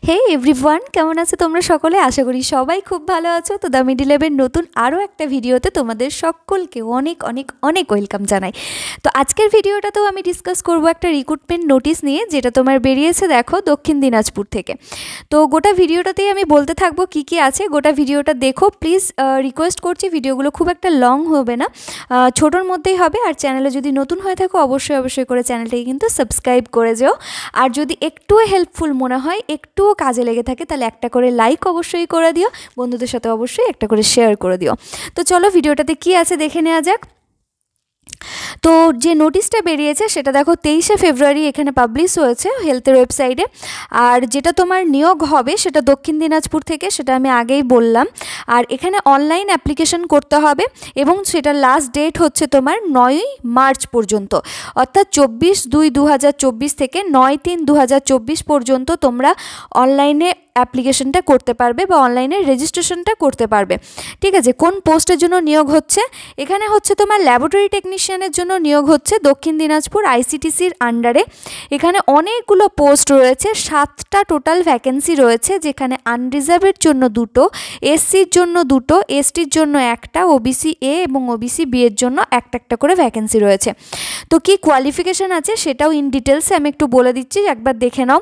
হে everyone, কেমন আছো তোমরা সকলে? আশা করি সবাই খুব ভালো আছো। তো দ্য মিডল লেভেল নতুন আরও একটা ভিডিওতে তোমাদের সকলকে অনেক অনেক অনেক ওয়েলকাম জানাই। তো আজকের ভিডিওটাতেও আমি ডিসকাস করব একটা রিক্রুটমেন্ট নোটিশ নিয়ে, যেটা তোমার বেরিয়েছে দেখো দক্ষিণ দিনাজপুর থেকে। তো গোটা ভিডিওটাতেই আমি বলতে থাকবো কি কি আছে, গোটা ভিডিওটা দেখো প্লিজ। রিকোয়েস্ট করছি ভিডিওগুলো খুব একটা লং হবে না, ছোটোর মধ্যেই হবে। আর চ্যানেলে যদি নতুন হয়ে থাকো অবশ্যই করে চ্যানেলটাকে কিন্তু সাবস্ক্রাইব করে যেও। আর যদি একটুও হেল্পফুল মনে হয়, একটুও কাজে লেগে থাকে, তাহলে একটা করে লাইক অবশ্যই করে দিও, বন্ধুদের সাথে অবশ্যই একটা করে শেয়ার করে দিও। তো চলো ভিডিওটাতে কি আছে দেখে নেওয়া যাক। তো যে নোটিশটা বেরিয়েছে সেটা দেখো 23শে ফেব্রুয়ারি এখানে পাবলিশ হয়েছে হেলথের ওয়েবসাইটে। আর যেটা তোমার নিয়োগ হবে সেটা দক্ষিণ দিনাজপুর থেকে, সেটা আমি আগেই বললাম। আর এখানে অনলাইন অ্যাপ্লিকেশন করতে হবে এবং সেটার লাস্ট ডেট হচ্ছে তোমার 9ই মার্চ পর্যন্ত, অর্থাৎ 24/2/2024 থেকে 9/3/2024 পর্যন্ত তোমরা অনলাইনে অ্যাপ্লিকেশনটা করতে পারবে বা অনলাইনে রেজিস্ট্রেশনটা করতে পারবে। ঠিক আছে, কোন পোস্টের জন্য নিয়োগ হচ্ছে? এখানে হচ্ছে তোমার ল্যাবরেটরি টেকনিশিয়ানের জন্য নিয়োগ হচ্ছে দক্ষিণ দিনাজপুর আইসিটিসির আন্ডারে। এখানে অনেকগুলো পোস্ট রয়েছে, 7টা টোটাল ভ্যাকেন্সি রয়েছে, যেখানে আনরিজার্ভের জন্য 2টো, এসসির জন্য 2টো, এসটির জন্য 1টা, ওবিসি এ এবং ওবিসি বি এর জন্য একটা করে ভ্যাকেন্সি রয়েছে। তো কি কোয়ালিফিকেশান আছে সেটাও ইন ডিটেলসে আমি একটু বলে দিচ্ছি, একবার দেখে নাও।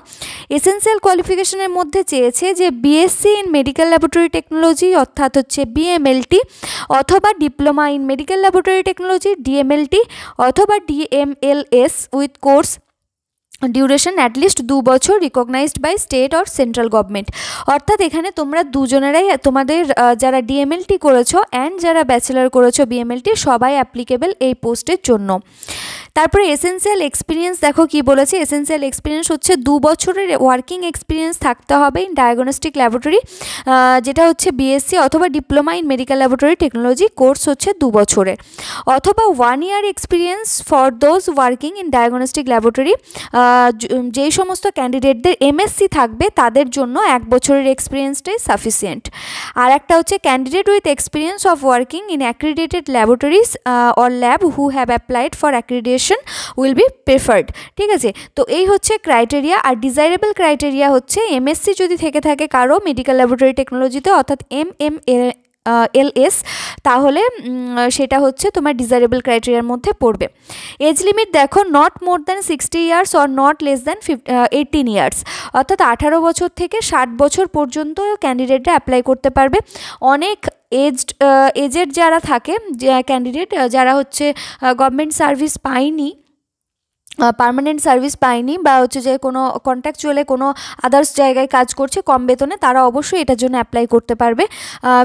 এসেনশিয়াল কোয়ালিফিকেশনের মধ্যে চেয়েছে যে BSc in medical laboratory technology অর্থাৎ হচ্ছে বিএমএলটি, অথবা diploma in medical laboratory technology DMLT, অথবা DMLS with course duration at least 2 বছর recognised by state or central government. অর্থাৎ এখানে তোমরা দুজনেরাই, তোমাদের যারা ডিএমএলটি করেছো অ্যান্ড যারা ব্যাচেলার করেছো বিএমএলটি, সবাই অ্যাপ্লিকেবল এই পোস্টের জন্য। তারপরে এসেনশিয়াল এক্সপিরিয়েন্স দেখো কি বলেছে। এসেনশিয়াল এক্সপিরিয়েন্স হচ্ছে 2 বছরের ওয়ার্কিং এক্সপিরিয়েন্স থাকতে হবে ইন ডায়াগনস্টিক ল্যাবরেটরি, যেটা হচ্ছে বিএসসি অথবা diploma in medical laboratory technology, course হচ্ছে 2 বছরের, অথবা 1 year experience for those working in diagnostic laboratory. যেই সমস্ত ক্যান্ডিডেটদের এমএসসি থাকবে তাদের জন্য 1 বছরের এক্সপিরিয়েন্সটাই সাফিসিয়েন্ট। আর একটা হচ্ছে candidate with experience of working in accredited laboratories or lab who have applied for accreditation will be preferred. ঠিক আছে, তো এই হচ্ছে ক্রাইটেরিয়া। আর ডিজাইরেবল ক্রাইটেরিয়া হচ্ছে এমএসসি যদি থেকে থাকে কারো মেডিকেল ল্যাবরেটরি টেকনোলজিতে, অর্থাৎ MMLS, তাহলে সেটা হচ্ছে তোমার ডিজাইরেবল ক্রাইটেরিয়ার মধ্যে পড়বে। এজ লিমিট দেখো, not more than 60 years or not less than 18 years, অর্থাৎ 18 বছর থেকে 60 বছর পর্যন্ত ক্যান্ডিডেটরা অ্যাপ্লাই করতে পারবে। অনেক এজেড যারা থাকে, ক্যান্ডিডেট যারা হচ্ছে গভর্নমেন্ট সার্ভিস পায়নি, পার্মানেন্ট সার্ভিস পায়নি, বা হচ্ছে যে কোনো কন্ট্রাকচুয়ালে কোনো আদার্স জায়গায় কাজ করছে কম বেতনে, তারা অবশ্যই এটার জন্য অ্যাপ্লাই করতে পারবে।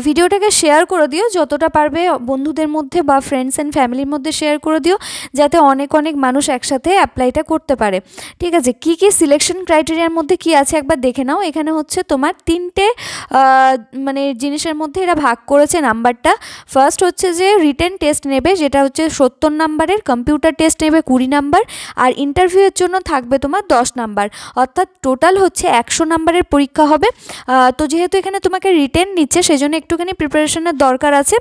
ভিডিওটাকে শেয়ার করে দিও যতটা পারবে, বন্ধুদের মধ্যে বা ফ্রেন্ডস অ্যান্ড ফ্যামিলির মধ্যে শেয়ার করে দিও, যাতে অনেক মানুষ একসাথে অ্যাপ্লাইটা করতে পারে। ঠিক আছে, কি কি সিলেকশন ক্রাইটেরিয়ার মধ্যে কি আছে একবার দেখে নাও। এখানে হচ্ছে তোমার 3টে মানে জিনিসের মধ্যে এরা ভাগ করেছে নাম্বারটা। ফার্স্ট হচ্ছে যে রিটেন টেস্ট নেবে, যেটা হচ্ছে 70 নাম্বারের, কম্পিউটার টেস্ট নেবে 20 নাম্বার, আর ইন্টারভিউয়ের জন্য থাকবে তোমার 10 নাম্বার, অর্থাৎ টোটাল হচ্ছে 100 নাম্বারের পরীক্ষা হবে। তো যেহেতু এখানে তোমাকে রিটেন নিচ্ছে সেজন্য একটুখানি প্রিপারেশনের দরকার আছে।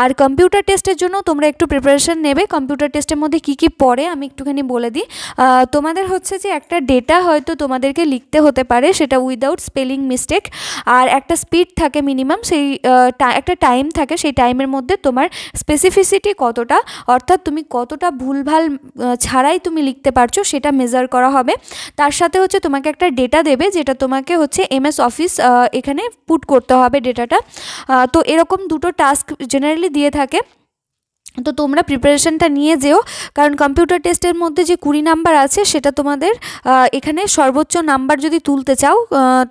আর কম্পিউটার টেস্টের জন্য তোমরা একটু প্রিপারেশন নেবে। কম্পিউটার টেস্টের মধ্যে কি কি পড়ে আমি একটুখানি বলে দিই। তোমাদের হচ্ছে যে একটা ডেটা হয়তো তোমাদেরকে লিখতে হতে পারে, সেটা উইদাউট স্পেলিং মিস্টেক, আর একটা স্পিড থাকে মিনিমাম, সেই একটা টাইম থাকে, সেই টাইমের মধ্যে তোমার স্পেসিফিসিটি কতটা, অর্থাৎ তুমি কতটা ভুলভাল ছাড়াই তুমি লিখতে পারছো সেটা মেজার করা হবে। তার সাথে হচ্ছে তোমাকে একটা ডেটা দেবে, যেটা তোমাকে হচ্ছে MS অফিস এখানে পুট করতে হবে ডেটাটা। তো এরকম 2টো টাস্ক জেনারেলি দিয়ে থাকে। তো তোমরা প্রিপারেশনটা নিয়ে যেও, কারণ কম্পিউটার টেস্টের মধ্যে যে 20 নাম্বার আছে সেটা তোমাদের এখানে সর্বোচ্চ নাম্বার যদি তুলতে চাও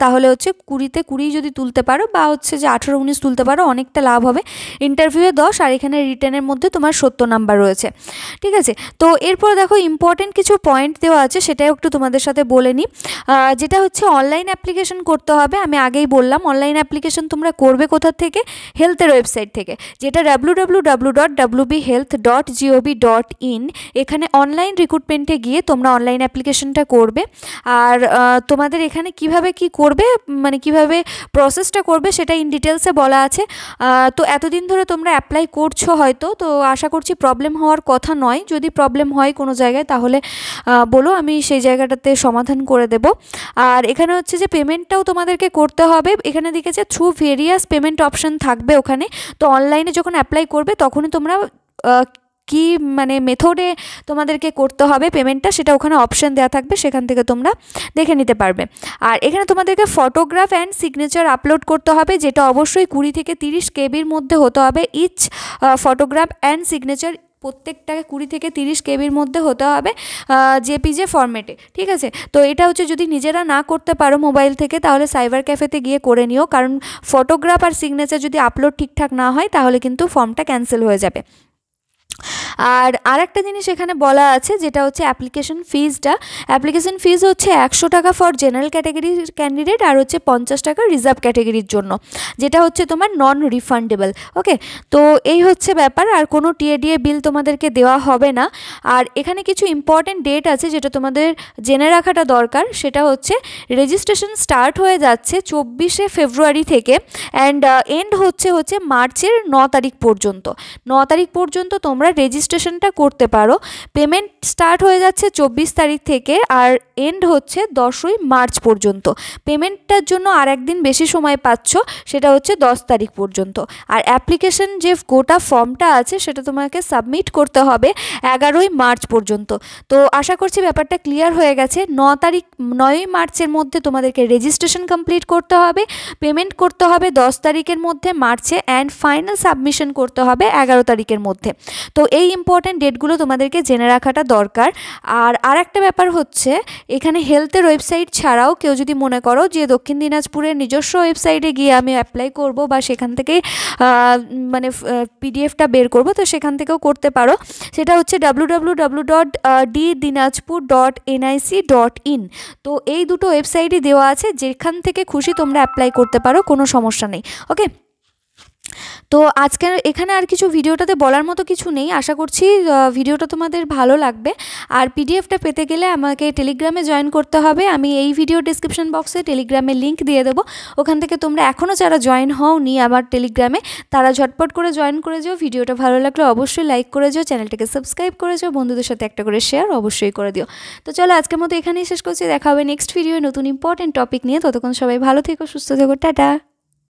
তাহলে হচ্ছে 20তে 20 যদি তুলতে পারো, বা হচ্ছে যে 18-19 তুলতে পারো, অনেকটা লাভ হবে। ইন্টারভিউয়ে 10, আর এখানে রিটেনের মধ্যে তোমার 70 নাম্বার রয়েছে। ঠিক আছে, তো এরপর দেখো ইম্পর্টেন্ট কিছু পয়েন্ট দেওয়া আছে, সেটাও একটু তোমাদের সাথে বলে নিই। যেটা হচ্ছে অনলাইন অ্যাপ্লিকেশন করতে হবে, আমি আগেই বললাম। অনলাইন অ্যাপ্লিকেশন তোমরা করবে কোথা থেকে? হেলথের ওয়েবসাইট থেকে, যেটা www www.health.gov.in এখানে অনলাইন রিক্রুটমেন্টে গিয়ে তোমরা অনলাইন অ্যাপ্লিকেশনটা করবে। আর তোমাদের এখানে কিভাবে কি করবে, মানে কিভাবে প্রসেসটা করবে সেটা ইন ডিটেলসে বলা আছে। তো এতদিন ধরে তোমরা অ্যাপ্লাই করছো হয়তো, তো আশা করছি প্রবলেম হওয়ার কথা নয়। যদি প্রবলেম হয় কোনো জায়গায় তাহলে বলো, আমি সেই জায়গাটাতে সমাধান করে দেব। আর এখানে হচ্ছে যে পেমেন্টটাও তোমাদেরকে করতে হবে। এখানে দেখেছে থ্রু ভেরিয়াস পেমেন্ট অপশন থাকবে ওখানে। তো অনলাইনে যখন অ্যাপ্লাই করবে তখনই তোমরা কি মানে মেথডে তোমাদেরকে করতে হবে পেমেন্টটা সেটা ওখানে অপশন দেওয়া থাকবে, সেখান থেকে তোমরা দেখে নিতে পারবে। আর এখানে তোমাদেরকে ফটোগ্রাফ অ্যান্ড সিগনেচার আপলোড করতে হবে, যেটা অবশ্যই 20 থেকে 30 কেবির মধ্যে হতে হবে। ইচ ফটোগ্রাফ অ্যান্ড সিগনেচার প্রত্যেকটাকে 20 থেকে 30 কেবির মধ্যে হতে হবে জেপিজে ফরম্যাটে, ঠিক আছে। তো এটা হচ্ছে যদি নিজেরা না করতে পারো মোবাইল থেকে তাহলে সাইবার ক্যাফেতে গিয়ে করে নিও, কারণ ফটোগ্রাফ আর সিগনেচার যদি আপলোড ঠিকঠাক না হয় তাহলে কিন্তু ফর্মটা ক্যান্সেল হয়ে যাবে। আর আরেকটা জিনিস এখানে বলা আছে যেটা হচ্ছে অ্যাপ্লিকেশন ফিজটা। অ্যাপ্লিকেশন ফিজ হচ্ছে 100 টাকা ফর জেনারেল ক্যাটাগরির ক্যান্ডিডেট আর হচ্ছে 50 টাকা রিজার্ভ ক্যাটাগরির জন্য, যেটা হচ্ছে তোমার নন রিফান্ডেবল। ওকে, তো এই হচ্ছে ব্যাপার। আর কোনো টিএডিএ বিল তোমাদেরকে দেওয়া হবে না। আর এখানে কিছু ইম্পর্টেন্ট ডেট আছে যেটা তোমাদের জেনে রাখাটা দরকার। সেটা হচ্ছে রেজিস্ট্রেশন স্টার্ট হয়ে যাচ্ছে 24শে ফেব্রুয়ারি থেকে অ্যান্ড এন্ড হচ্ছে মার্চের 9 তারিখ পর্যন্ত। 9 তারিখ পর্যন্ত তোমরা রেজিস্ট্রেশনটা করতে পারো। পেমেন্ট স্টার্ট হয়ে যাচ্ছে 24 তারিখ থেকে আর এন্ড হচ্ছে 10ই মার্চ পর্যন্ত। পেমেন্টটার জন্য আর একদিন বেশি সময় পাচ্ছ, সেটা হচ্ছে 10 তারিখ পর্যন্ত। আর অ্যাপ্লিকেশন যে গোটা ফর্মটা আছে সেটা তোমাকে সাবমিট করতে হবে 11ই মার্চ পর্যন্ত। তো আশা করছি ব্যাপারটা ক্লিয়ার হয়ে গেছে। 9ই মার্চের মধ্যে তোমাদেরকে রেজিস্ট্রেশন কমপ্লিট করতে হবে, পেমেন্ট করতে হবে 10 তারিখের মধ্যে মার্চে অ্যান্ড ফাইনাল সাবমিশন করতে হবে 11 তারিখের মধ্যে। তো এই ইম্পর্টেন্ট ডেটগুলো তোমাদেরকে জেনে রাখাটা দরকার। আর একটা ব্যাপার হচ্ছে এখানে হেলথের ওয়েবসাইট ছাড়াও কেউ যদি মনে করো যে দক্ষিণ দিনাজপুরের নিজস্ব ওয়েবসাইটে গিয়ে আমি অ্যাপ্লাই করব বা সেখান থেকেই মানে পিডিএফটা বের করব, তো সেখান থেকেও করতে পারো। সেটা হচ্ছে www.ddinajpur.nic.in। তো এই দুটো ওয়েবসাইটই দেওয়া আছে, যেখান থেকে খুশি তোমরা অ্যাপ্লাই করতে পারো, কোনো সমস্যা নেই। ওকে, তো আজকের এখানে আর কিছু ভিডিওটাতে বলার মতো কিছু নেই। আশা করছি ভিডিওটা তোমাদের ভালো লাগবে। আর পিডিএফটা পেতে গেলে আমাকে টেলিগ্রামে জয়েন করতে হবে। আমি এই ভিডিও ডিসক্রিপশন বক্সে টেলিগ্রামের লিঙ্ক দিয়ে দেবো। ওখান থেকে তোমরা এখনও যারা জয়েন হওনি আমার টেলিগ্রামে, তারা ঝটপট করে জয়েন করে যাও। ভিডিওটা ভালো লাগলে অবশ্যই লাইক করে যাও, চ্যানেলটাকে সাবস্ক্রাইব করে যাও, বন্ধুদের সাথে একটা করে শেয়ার অবশ্যই করে দিও। তো চলো আজকের মতো এখানেই শেষ করছি। দেখা হবে নেক্সট ভিডিও নতুন ইম্পর্টেন্ট টপিক নিয়ে। ততক্ষণ সবাই ভালো থেকো, সুস্থ থেকো, টাটা।